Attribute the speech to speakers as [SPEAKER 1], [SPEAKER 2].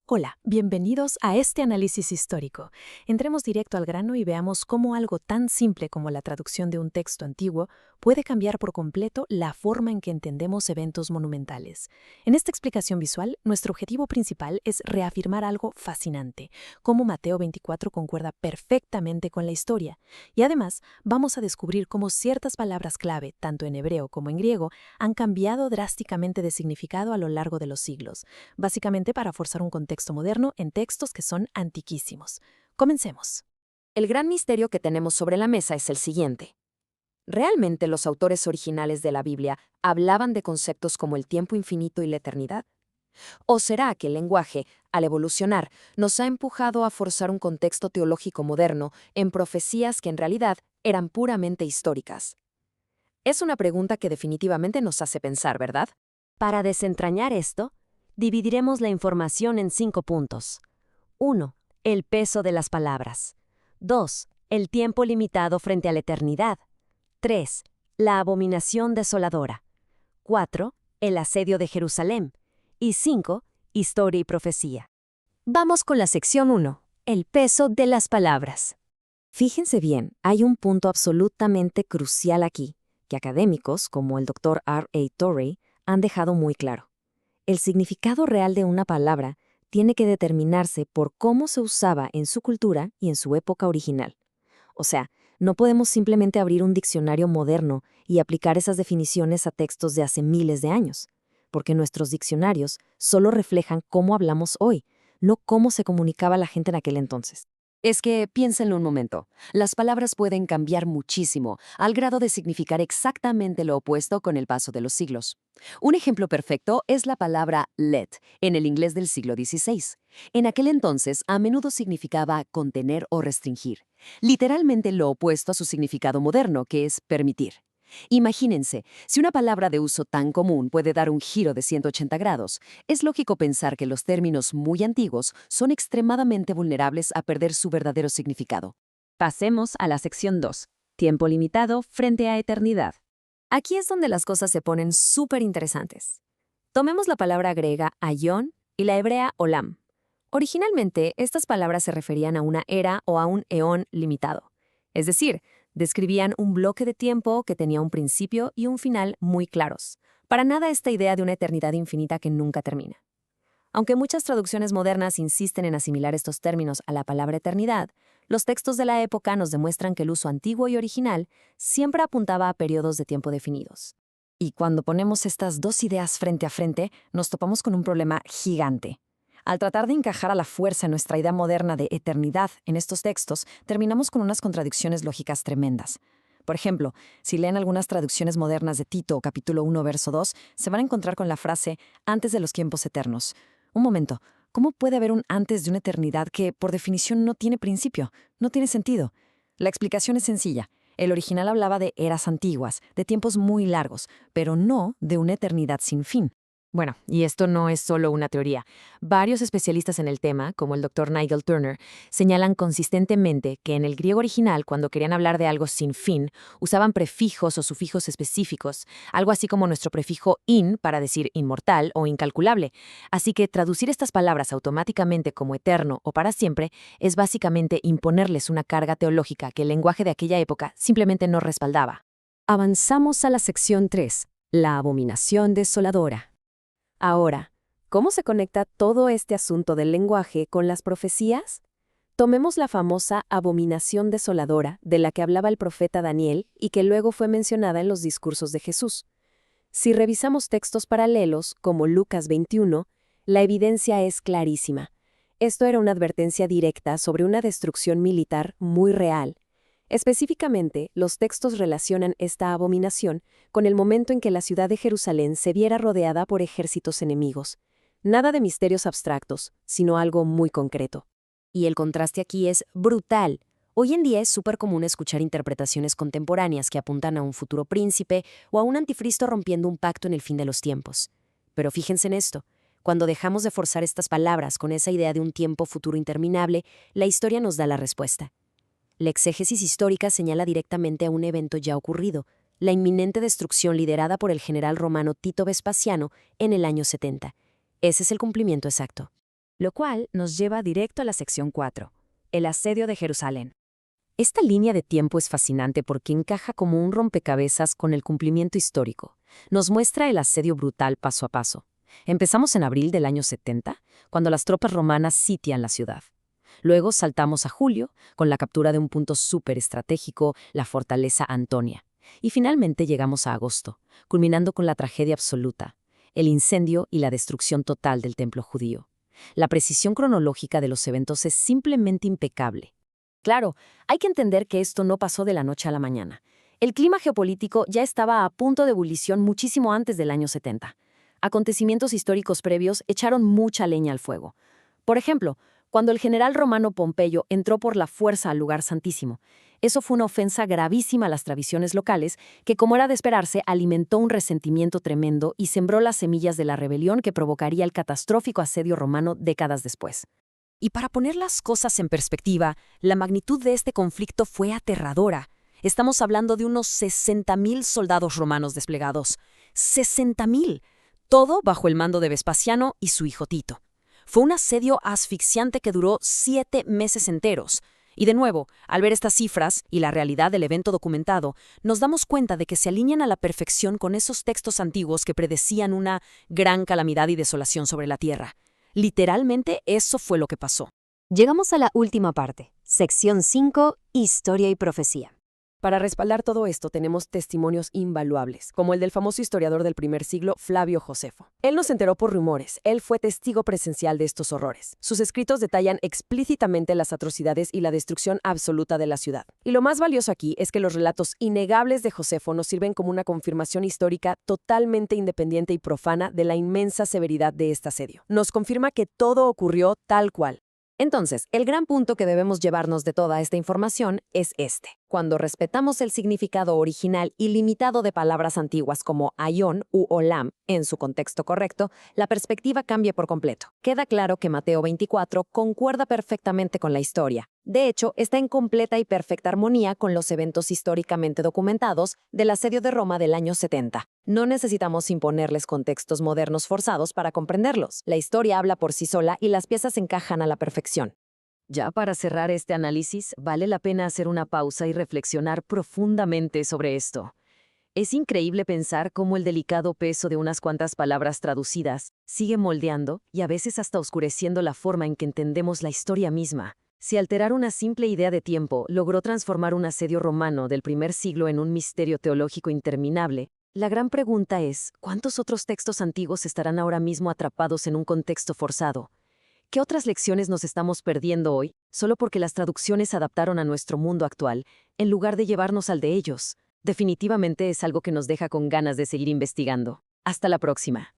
[SPEAKER 1] Hola, bienvenidos a este análisis histórico. Entremos directo al grano y veamos cómo algo tan simple como la traducción de un texto antiguo puede cambiar por completo la forma en que entendemos eventos monumentales. En esta explicación visual, nuestro objetivo principal es reafirmar algo fascinante, cómo Mateo 24 concuerda perfectamente con la historia. Y además, vamos a descubrir cómo ciertas palabras clave, tanto en hebreo como en griego, han cambiado drásticamente de significado a lo largo de los siglos, básicamente para forzar un contexto moderno en textos que son antiquísimos. Comencemos.
[SPEAKER 2] El gran misterio que tenemos sobre la mesa es el siguiente. ¿Realmente los autores originales de la Biblia hablaban de conceptos como el tiempo infinito y la eternidad? ¿O será que el lenguaje, al evolucionar, nos ha empujado a forzar un contexto teológico moderno en profecías que en realidad eran puramente históricas? Es una pregunta que definitivamente nos hace pensar, ¿verdad?
[SPEAKER 3] Para desentrañar esto, dividiremos la información en 5 puntos. 1. El peso de las palabras. 2. El tiempo limitado frente a la eternidad. 3. La abominación desoladora. 4. El asedio de Jerusalén. Y 5. Historia y profecía. Vamos con la sección 1. El peso de las palabras.
[SPEAKER 2] Fíjense bien, hay un punto absolutamente crucial aquí, que académicos como el Dr. R. A. Torrey han dejado muy claro. El significado real de una palabra tiene que determinarse por cómo se usaba en su cultura y en su época original. O sea, no podemos simplemente abrir un diccionario moderno y aplicar esas definiciones a textos de hace miles de años, porque nuestros diccionarios solo reflejan cómo hablamos hoy, no cómo se comunicaba la gente en aquel entonces. Es que, piénsenlo un momento, las palabras pueden cambiar muchísimo, al grado de significar exactamente lo opuesto con el paso de los siglos. Un ejemplo perfecto es la palabra let, en el inglés del siglo XVI. En aquel entonces, a menudo significaba contener o restringir, literalmente lo opuesto a su significado moderno, que es permitir. Imagínense, si una palabra de uso tan común puede dar un giro de 180 grados, es lógico pensar que los términos muy antiguos son extremadamente vulnerables a perder su verdadero significado.
[SPEAKER 3] Pasemos a la sección 2. Tiempo limitado frente a eternidad.
[SPEAKER 2] Aquí es donde las cosas se ponen súper interesantes. Tomemos la palabra griega aion y la hebrea olam. Originalmente, estas palabras se referían a una era o a un eón limitado. Es decir, describían un bloque de tiempo que tenía un principio y un final muy claros. Para nada esta idea de una eternidad infinita que nunca termina. Aunque muchas traducciones modernas insisten en asimilar estos términos a la palabra eternidad, los textos de la época nos demuestran que el uso antiguo y original siempre apuntaba a periodos de tiempo definidos. Y cuando ponemos estas dos ideas frente a frente, nos topamos con un problema gigante. Al tratar de encajar a la fuerza nuestra idea moderna de eternidad en estos textos, terminamos con unas contradicciones lógicas tremendas. Por ejemplo, si leen algunas traducciones modernas de Tito, capítulo 1, verso 2, se van a encontrar con la frase «antes de los tiempos eternos». Un momento, ¿cómo puede haber un antes de una eternidad que, por definición, no tiene principio? No tiene sentido. La explicación es sencilla. El original hablaba de eras antiguas, de tiempos muy largos, pero no de una eternidad sin fin. Bueno, y esto no es solo una teoría. Varios especialistas en el tema, como el Dr. Nigel Turner, señalan consistentemente que en el griego original, cuando querían hablar de algo sin fin, usaban prefijos o sufijos específicos, algo así como nuestro prefijo in para decir inmortal o incalculable. Así que traducir estas palabras automáticamente como eterno o para siempre es básicamente imponerles una carga teológica que el lenguaje de aquella época simplemente no respaldaba.
[SPEAKER 3] Avanzamos a la sección 3. La abominación desoladora. Ahora, ¿cómo se conecta todo este asunto del lenguaje con las profecías? Tomemos la famosa abominación desoladora de la que hablaba el profeta Daniel y que luego fue mencionada en los discursos de Jesús. Si revisamos textos paralelos, como Lucas 21, la evidencia es clarísima. Esto era una advertencia directa sobre una destrucción militar muy real. Específicamente, los textos relacionan esta abominación con el momento en que la ciudad de Jerusalén se viera rodeada por ejércitos enemigos. Nada de misterios abstractos, sino algo muy concreto.
[SPEAKER 2] Y el contraste aquí es brutal. Hoy en día es súper común escuchar interpretaciones contemporáneas que apuntan a un futuro príncipe o a un anticristo rompiendo un pacto en el fin de los tiempos. Pero fíjense en esto. Cuando dejamos de forzar estas palabras con esa idea de un tiempo futuro interminable, la historia nos da la respuesta. La exégesis histórica señala directamente a un evento ya ocurrido, la inminente destrucción liderada por el general romano Tito Vespasiano en el año 70. Ese es el cumplimiento exacto. Lo cual nos lleva directo a la sección 4, el asedio de Jerusalén. Esta línea de tiempo es fascinante porque encaja como un rompecabezas con el cumplimiento histórico. Nos muestra el asedio brutal paso a paso. Empezamos en abril del año 70, cuando las tropas romanas sitian la ciudad. Luego saltamos a julio, con la captura de un punto súper estratégico, la fortaleza Antonia. Y finalmente llegamos a agosto, culminando con la tragedia absoluta, el incendio y la destrucción total del templo judío. La precisión cronológica de los eventos es simplemente impecable. Claro, hay que entender que esto no pasó de la noche a la mañana. El clima geopolítico ya estaba a punto de ebullición muchísimo antes del año 70. Acontecimientos históricos previos echaron mucha leña al fuego. Por ejemplo, cuando el general romano Pompeyo entró por la fuerza al lugar santísimo. Eso fue una ofensa gravísima a las tradiciones locales que, como era de esperarse, alimentó un resentimiento tremendo y sembró las semillas de la rebelión que provocaría el catastrófico asedio romano décadas después. Y para poner las cosas en perspectiva, la magnitud de este conflicto fue aterradora. Estamos hablando de unos 60.000 soldados romanos desplegados. ¡60.000! Todo bajo el mando de Vespasiano y su hijo Tito. Fue un asedio asfixiante que duró 7 meses enteros. Y de nuevo, al ver estas cifras y la realidad del evento documentado, nos damos cuenta de que se alinean a la perfección con esos textos antiguos que predecían una gran calamidad y desolación sobre la tierra. Literalmente, eso fue lo que pasó.
[SPEAKER 3] Llegamos a la última parte, sección 5, Historia y Profecía.
[SPEAKER 4] Para respaldar todo esto tenemos testimonios invaluables, como el del famoso historiador del primer siglo, Flavio Josefo. Él no se enteró por rumores, él fue testigo presencial de estos horrores. Sus escritos detallan explícitamente las atrocidades y la destrucción absoluta de la ciudad. Y lo más valioso aquí es que los relatos innegables de Josefo nos sirven como una confirmación histórica totalmente independiente y profana de la inmensa severidad de este asedio. Nos confirma que todo ocurrió tal cual.
[SPEAKER 2] Entonces, el gran punto que debemos llevarnos de toda esta información es este. Cuando respetamos el significado original y limitado de palabras antiguas como ayón u olam en su contexto correcto, la perspectiva cambia por completo. Queda claro que Mateo 24 concuerda perfectamente con la historia. De hecho, está en completa y perfecta armonía con los eventos históricamente documentados del asedio de Roma del año 70. No necesitamos imponerles contextos modernos forzados para comprenderlos. La historia habla por sí sola y las piezas encajan a la perfección.
[SPEAKER 3] Ya para cerrar este análisis, vale la pena hacer una pausa y reflexionar profundamente sobre esto. Es increíble pensar cómo el delicado peso de unas cuantas palabras traducidas sigue moldeando y a veces hasta oscureciendo la forma en que entendemos la historia misma. Si alterar una simple idea de tiempo logró transformar un asedio romano del primer siglo en un misterio teológico interminable, la gran pregunta es, ¿cuántos otros textos antiguos estarán ahora mismo atrapados en un contexto forzado? ¿Qué otras lecciones nos estamos perdiendo hoy solo porque las traducciones se adaptaron a nuestro mundo actual, en lugar de llevarnos al de ellos? Definitivamente es algo que nos deja con ganas de seguir investigando. Hasta la próxima.